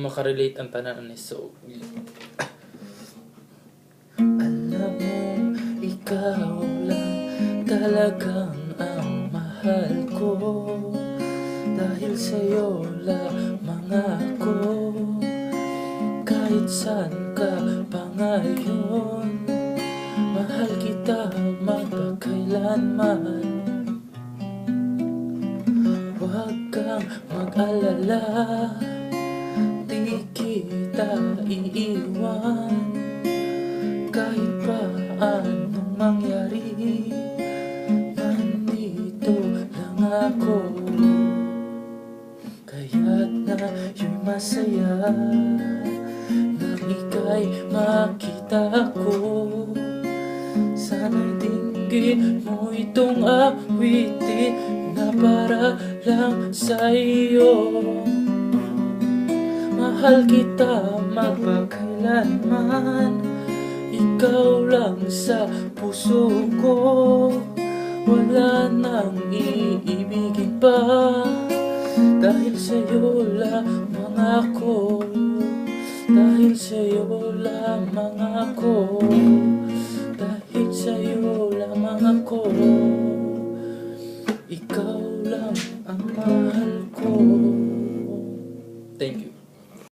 makarelate ang tanan ni so. Alam mo, ikaw lang talagang ang mahal ko. Dahil sa'yo lamang ako. Kahit saan ka pa ngayon, mahal kita magpakailanman. Huwag kang mag-alala, di kita iiwan. Kahit pa anong mangyari, nandito lang ako. Kaya't na'y masaya nang ika'y makita ko. Sana'y dinggin mo itong awitin na para lang sa'yo. Mahal kita magpakailanman, ikaw lang sa puso ko. Wala nang iibigin pa, dahil sa'yo lamang ako. Dahil sa'yo lamang ako. Dahil sa'yo lamang ako. Ikaw lang ang mahal ko. Thank you.